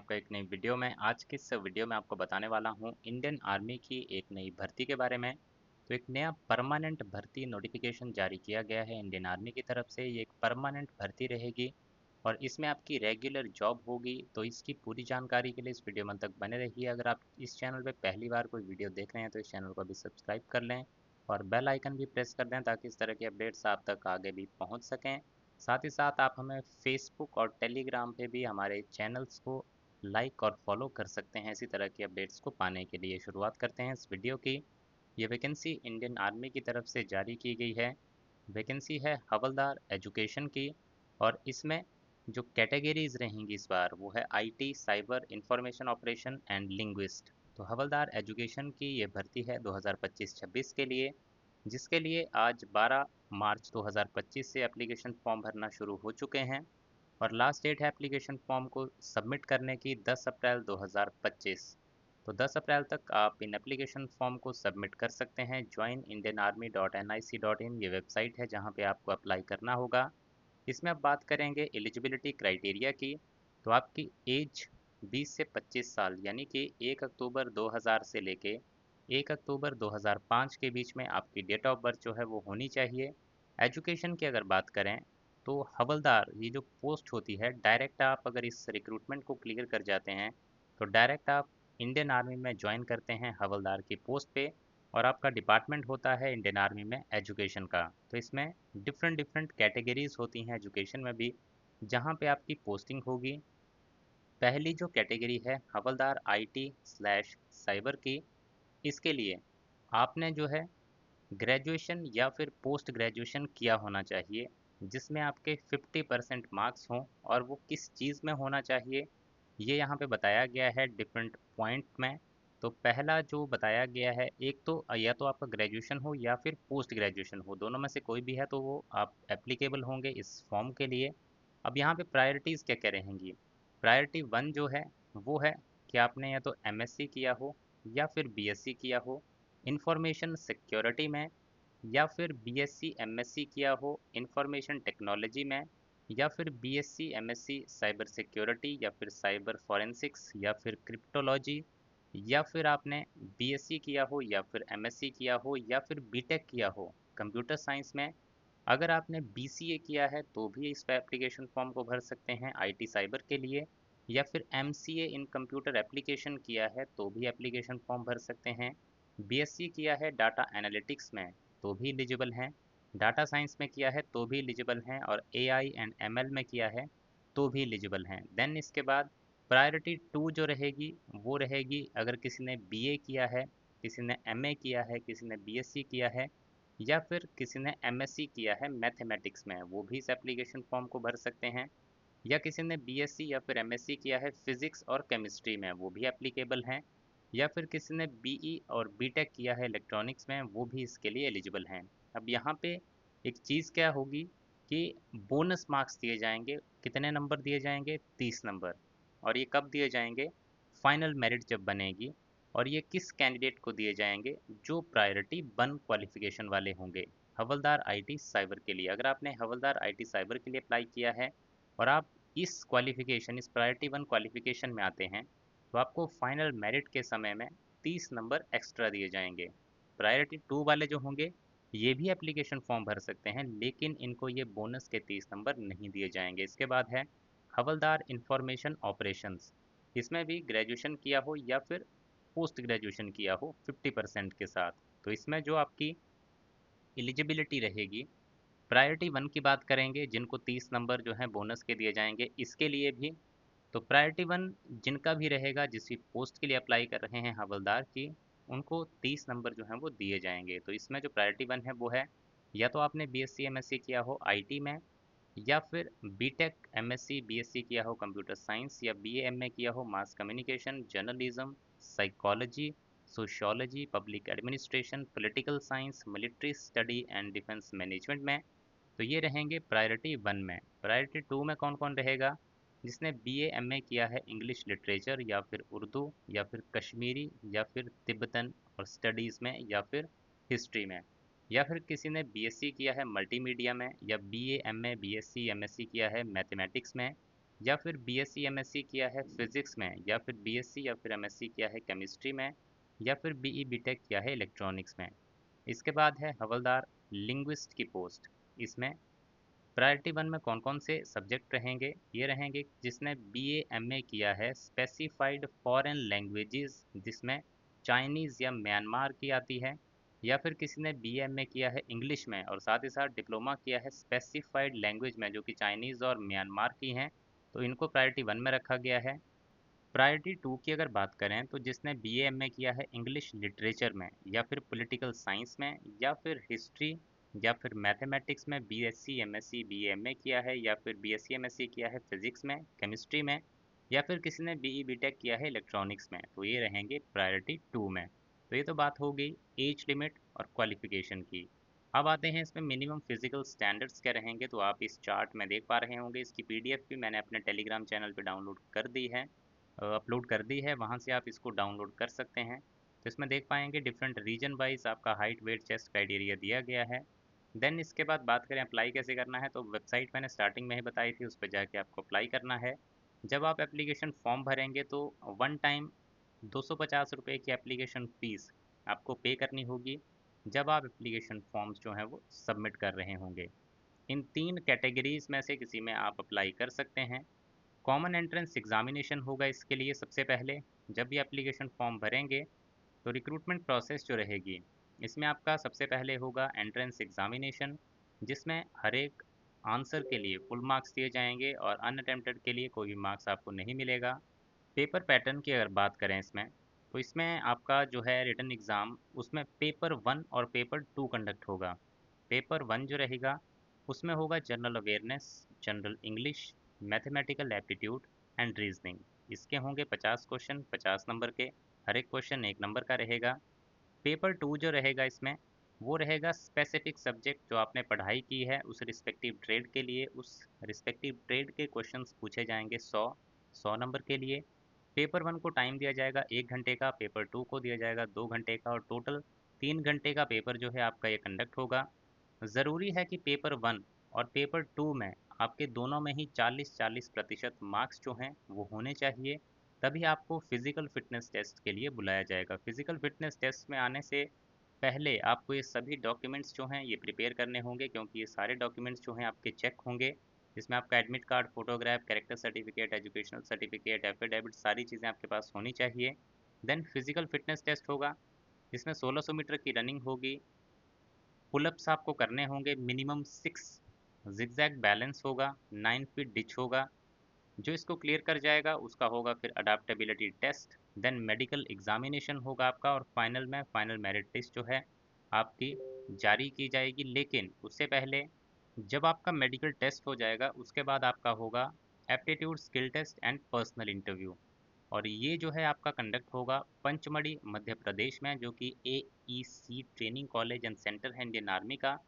आपका एक नई वीडियो में। आज की इस वीडियो में आपको बताने वाला हूँ इंडियन आर्मी की एक नई भर्ती के बारे में। तो एक नया परमानेंट भर्ती नोटिफिकेशन जारी किया गया है इंडियन आर्मी की तरफ से। ये एक परमानेंट भर्ती रहेगी और इसमें आपकी रेगुलर जॉब होगी। तो इसकी पूरी जानकारी के लिए इस वीडियो में तक बने रहिए। अगर आप इस चैनल पर पहली बार कोई वीडियो देख रहे हैं तो इस चैनल को भी सब्सक्राइब कर लें और बेल आइकन भी प्रेस कर दें ताकि इस तरह के अपडेट्स आप तक आगे भी पहुँच सकें। साथ ही साथ आप हमें फेसबुक और टेलीग्राम पे भी हमारे चैनल्स को लाइक और फॉलो कर सकते हैं इसी तरह के अपडेट्स को पाने के लिए। शुरुआत करते हैं इस वीडियो की। ये वैकेंसी इंडियन आर्मी की तरफ से जारी की गई है। वैकेंसी है हवलदार एजुकेशन की और इसमें जो कैटेगरीज रहेंगी इस बार वो है IT, cyber, information operation and linguist. तो हवलदार एजुकेशन की ये भर्ती है 2025-26 के लिए, जिसके लिए आज 12 मार्च 2025 से एप्लीकेशन फॉर्म भरना शुरू हो चुके हैं और लास्ट डेट है एप्लीकेशन फॉर्म को सबमिट करने की 10 अप्रैल 2025। तो 10 अप्रैल तक आप इन एप्लीकेशन फॉर्म को सबमिट कर सकते हैं। joinindianarmy.nic.in ये वेबसाइट है जहां पे आपको अप्लाई करना होगा। इसमें अब बात करेंगे एलिजिबिलिटी क्राइटेरिया की। तो आपकी एज 20 से 25 साल यानी कि 1 अक्टूबर 2000 से लेके 1 अक्टूबर 2005 के बीच में आपकी डेट ऑफ बर्थ जो है वो होनी चाहिए। एजुकेशन की अगर बात करें तो हवलदार ये जो पोस्ट होती है डायरेक्ट आप अगर इस रिक्रूटमेंट को क्लियर कर जाते हैं तो डायरेक्ट आप इंडियन आर्मी में ज्वाइन करते हैं हवलदार की पोस्ट पे। और आपका डिपार्टमेंट होता है इंडियन आर्मी में एजुकेशन का। तो इसमें डिफरेंट डिफरेंट कैटेगरीज होती हैं एजुकेशन में भी जहाँ पे आपकी पोस्टिंग होगी। पहली जो कैटेगरी है हवलदार आईटी स्लैश साइबर की, इसके लिए आपने जो है ग्रेजुएशन या फिर पोस्ट ग्रेजुएशन किया होना चाहिए जिसमें आपके 50% मार्क्स हों। और वो किस चीज़ में होना चाहिए ये यहाँ पे बताया गया है डिफरेंट पॉइंट में। तो पहला जो बताया गया है एक तो या तो आपका ग्रेजुएशन हो या फिर पोस्ट ग्रेजुएशन हो, दोनों में से कोई भी है तो वो आप एप्लीकेबल होंगे इस फॉर्म के लिए। अब यहाँ पे प्रायोरिटीज़ क्या क्या रहेंगी। प्रायोरिटी वन जो है वो है कि आपने या तो एमएससी किया हो या फिर बीएससी किया हो इंफॉर्मेशन सिक्योरिटी में, या फिर बीएससी एमएससी किया हो इंफॉर्मेशन टेक्नोलॉजी में, या फिर बीएससी एमएससी साइबर सिक्योरिटी या फिर साइबर फॉरेंसिक्स या फिर क्रिप्टोलॉजी, या फिर आपने बीएससी किया हो या फिर एमएससी किया हो या फिर बीटेक किया हो कंप्यूटर साइंस में। अगर आपने बीसीए किया है तो भी इस पे एप्लीकेशन फॉर्म को भर सकते हैं आईटी साइबर के लिए, या फिर एमसीए इन कंप्यूटर एप्लीकेशन किया है तो भी एप्लीकेशन फॉर्म भर सकते हैं। बीएससी किया है डाटा एनालिटिक्स में तो भी एलिजिबल हैं। डाटा साइंस में किया है तो भी एलिजिबल हैं और एआई एंड एमएल में किया है तो भी एलिजिबल हैं। देन इसके बाद प्रायोरिटी टू जो रहेगी वो रहेगी अगर किसी ने बीए किया है, किसी ने एमए किया है, किसी ने बीएससी किया है या फिर किसी ने एमएससी किया है मैथमेटिक्स में, वो भी इस एप्लीकेशन फॉर्म को भर सकते हैं। या किसी ने बीएससी या फिर एमएससी किया है फिजिक्स और केमिस्ट्री में, वो भी एप्लीकेबल हैं। या फिर किसी ने बीई और बीटेक किया है इलेक्ट्रॉनिक्स में, वो भी इसके लिए एलिजिबल हैं। अब यहाँ पे एक चीज़ क्या होगी कि बोनस मार्क्स दिए जाएंगे। कितने नंबर दिए जाएंगे? 30 नंबर। और ये कब दिए जाएंगे? फाइनल मेरिट जब बनेगी। और ये किस कैंडिडेट को दिए जाएंगे? जो प्रायोरिटी 1 क्वालिफिकेशन वाले होंगे हवलदार आईटी साइबर के लिए। अगर आपने हवलदार आईटी साइबर के लिए अप्लाई किया है और आप इस क्वालिफिकेशन इस प्रायोरिटी 1 क्वालिफिकेशन में आते हैं तो आपको फाइनल मेरिट के समय में 30 नंबर एक्स्ट्रा दिए जाएंगे। प्रायोरिटी 2 वाले जो होंगे ये भी एप्लीकेशन फॉर्म भर सकते हैं लेकिन इनको ये बोनस के 30 नंबर नहीं दिए जाएंगे। इसके बाद है हवलदार इंफॉर्मेशन ऑपरेशंस। इसमें भी ग्रेजुएशन किया हो या फिर पोस्ट ग्रेजुएशन किया हो 50% के साथ। तो इसमें जो आपकी एलिजिबिलिटी रहेगी, प्रायोरिटी 1 की बात करेंगे जिनको 30 नंबर जो हैं बोनस के दिए जाएंगे इसके लिए भी। तो प्रायोरिटी 1 जिनका भी रहेगा जिस भी पोस्ट के लिए अप्लाई कर रहे हैं हवलदार की, उनको 30 नंबर जो हैं वो दिए जाएंगे। तो इसमें जो प्रायोरिटी 1 है वो है या तो आपने बीएससी एमएससी किया हो आईटी में, या फिर बीटेक एमएससी बीएससी किया हो कंप्यूटर साइंस, या बीए एमए किया हो mass communication, journalism, psychology, sociology, public administration, political science, military study and defence management में। तो ये रहेंगे प्रायोरिटी 1 में। प्रायोरिटी 2 में कौन कौन रहेगा? जिसने बीए एमए किया है इंग्लिश लिटरेचर या फिर उर्दू या फिर कश्मीरी या फिर तिब्बतन और स्टडीज़ में या फिर हिस्ट्री में, या फिर किसी ने बीएससी किया है मल्टीमीडिया में, या बीए एमए बीएससी एमएससी किया है मैथमेटिक्स में, या फिर बीएससी एमएससी किया है फिजिक्स में, या फिर बीएससी या फिर एमएससी किया है केमिस्ट्री में, या फिर बीई बीटेक किया है इलेक्ट्रॉनिक्स में। इसके बाद है हवलदार लिंग्विस्ट की पोस्ट। इसमें प्रायोरिटी वन में कौन कौन से सब्जेक्ट रहेंगे? ये रहेंगे जिसने बीए एमए किया है स्पेसिफाइड फॉरेन लैंग्वेजेस, जिसमें चाइनीज़ या म्यांमार की आती है, या फिर किसी ने बीए एमए किया है इंग्लिश में और साथ ही साथ डिप्लोमा किया है स्पेसिफाइड लैंग्वेज में जो कि चाइनीज़ और म्यांमार की हैं, तो इनको प्रायोरिटी वन में रखा गया है। प्रायोरिटी टू की अगर बात करें तो जिसने बीए एमए किया है इंग्लिश लिटरेचर में, या फिर पॉलिटिकल साइंस में, या फिर हिस्ट्री, या फिर मैथमेटिक्स में बीएससी एमएससी बीए एमए किया है, या फिर बीएससी एमएससी किया है फिजिक्स में केमिस्ट्री में, या फिर किसी ने बीई बीटेक किया है इलेक्ट्रॉनिक्स में, तो ये रहेंगे प्रायोरिटी टू में। तो ये तो बात हो गई एज लिमिट और क्वालिफिकेशन की। अब आते हैं इसमें मिनिमम फिजिकल स्टैंडर्ड्स क्या रहेंगे। तो आप इस चार्ट में देख पा रहे होंगे, इसकी पीडीएफ भी मैंने अपने टेलीग्राम चैनल पे डाउनलोड कर दी है, अपलोड कर दी है, वहाँ से आप इसको डाउनलोड कर सकते हैं। तो इसमें देख पाएंगे डिफरेंट रीजन वाइज आपका हाइट वेट चेस्ट क्राइटेरिया दिया गया है। देन इसके बाद बात करें अप्लाई कैसे करना है, तो वेबसाइट मैंने स्टार्टिंग में ही बताई थी, उस पर जाके आपको अप्लाई करना है। जब आप एप्लीकेशन फॉर्म भरेंगे तो वन टाइम 250 रुपये की एप्लीकेशन फ़ीस आपको पे करनी होगी जब आप एप्लीकेशन फॉर्म्स जो हैं वो सबमिट कर रहे होंगे। इन 3 कैटेगरीज़ में से किसी में आप अप्लाई कर सकते हैं। कॉमन एंट्रेंस एग्जामिनेशन होगा इसके लिए सबसे पहले। जब भी एप्लीकेशन फॉर्म भरेंगे तो रिक्रूटमेंट प्रोसेस जो रहेगी, इसमें आपका सबसे पहले होगा एंट्रेंस एग्जामिनेशन, जिसमें हर एक आंसर के लिए फुल मार्क्स दिए जाएंगे और अनअटेम्प्टेड के लिए कोई भी मार्क्स आपको नहीं मिलेगा। पेपर पैटर्न की अगर बात करें इसमें, तो इसमें आपका जो है रिटन एग्ज़ाम, उसमें पेपर वन और पेपर टू कंडक्ट होगा। पेपर वन जो रहेगा उसमें होगा general awareness, general English, mathematical aptitude and reasoning. इसके होंगे 50 क्वेश्चन 50 नंबर के, हर एक क्वेश्चन 1 नंबर का रहेगा। पेपर टू जो रहेगा इसमें, वो रहेगा स्पेसिफिक सब्जेक्ट जो आपने पढ़ाई की है उस रिस्पेक्टिव ट्रेड के लिए, उस रिस्पेक्टिव ट्रेड के क्वेश्चंस पूछे जाएंगे 100 नंबर के लिए। पेपर वन को टाइम दिया जाएगा 1 घंटे का, पेपर टू को दिया जाएगा 2 घंटे का, और टोटल 3 घंटे का पेपर जो है आपका ये कंडक्ट होगा। ज़रूरी है कि पेपर वन और पेपर टू में आपके दोनों में ही 40-40% मार्क्स जो हैं वो होने चाहिए, तभी आपको फिज़िकल फिटनेस टेस्ट के लिए बुलाया जाएगा। फिज़िकल फिटनेस टेस्ट में आने से पहले आपको ये सभी डॉक्यूमेंट्स जो हैं ये प्रिपेयर करने होंगे, क्योंकि ये सारे डॉक्यूमेंट्स जो हैं आपके चेक होंगे। जिसमें आपका admit card, photograph, character certificate, educational certificate, affidavit, सारी चीज़ें आपके पास होनी चाहिए। देन फिज़िकल फिटनेस टेस्ट होगा, जिसमें 1600 मीटर की रनिंग होगी, पुलअप्स आपको करने होंगे मिनिमम 6, जिगजैग बैलेंस होगा, 9 फीट डिच होगा। जो इसको क्लियर कर जाएगा उसका होगा फिर adaptability test. Then medical examination होगा आपका, और फाइनल में फाइनल मेरिट लिस्ट जो है आपकी जारी की जाएगी। लेकिन उससे पहले जब आपका मेडिकल टेस्ट हो जाएगा उसके बाद आपका होगा aptitude skill test and personal interview, और ये जो है आपका कंडक्ट होगा पंचमढ़ी मध्य प्रदेश में, जो कि AEC training college and centre है इंडियन आर्मी का।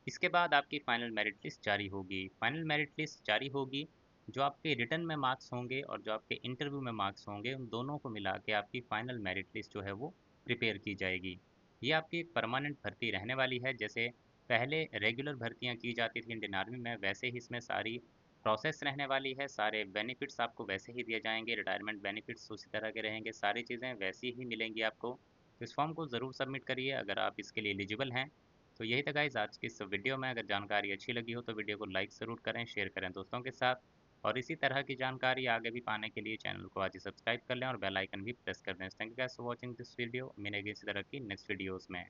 इसके बाद आपकी फाइनल मेरिट लिस्ट जारी होगी। फाइनल मेरिट लिस्ट जारी होगी, जो आपके रिटर्न में मार्क्स होंगे और जो आपके इंटरव्यू में मार्क्स होंगे उन दोनों को मिला के आपकी फाइनल मेरिट लिस्ट जो है वो प्रिपेयर की जाएगी। ये आपकी एक परमानेंट भर्ती रहने वाली है। जैसे पहले रेगुलर भर्तियां की जाती थी इंडियन आर्मी में, वैसे ही इसमें सारी प्रोसेस रहने वाली है। सारे बेनिफिट्स आपको वैसे ही दिए जाएंगे, रिटायरमेंट बेनिफिट्स उसी तरह के रहेंगे, सारी चीज़ें वैसी ही मिलेंगी आपको। तो इस फॉर्म को ज़रूर सबमिट करिए अगर आप इसके लिए एलिजिबल हैं। तो यही था गाइज़ आज की इस वीडियो में। अगर जानकारी अच्छी लगी हो तो वीडियो को लाइक ज़रूर करें, शेयर करें दोस्तों के साथ, और इसी तरह की जानकारी आगे भी पाने के लिए चैनल को आज ही सब्सक्राइब कर लें और बेल आइकन भी प्रेस कर दें। Thank you guys for watching this video. मिलेंगे इसी तरह की नेक्स्ट वीडियोस में।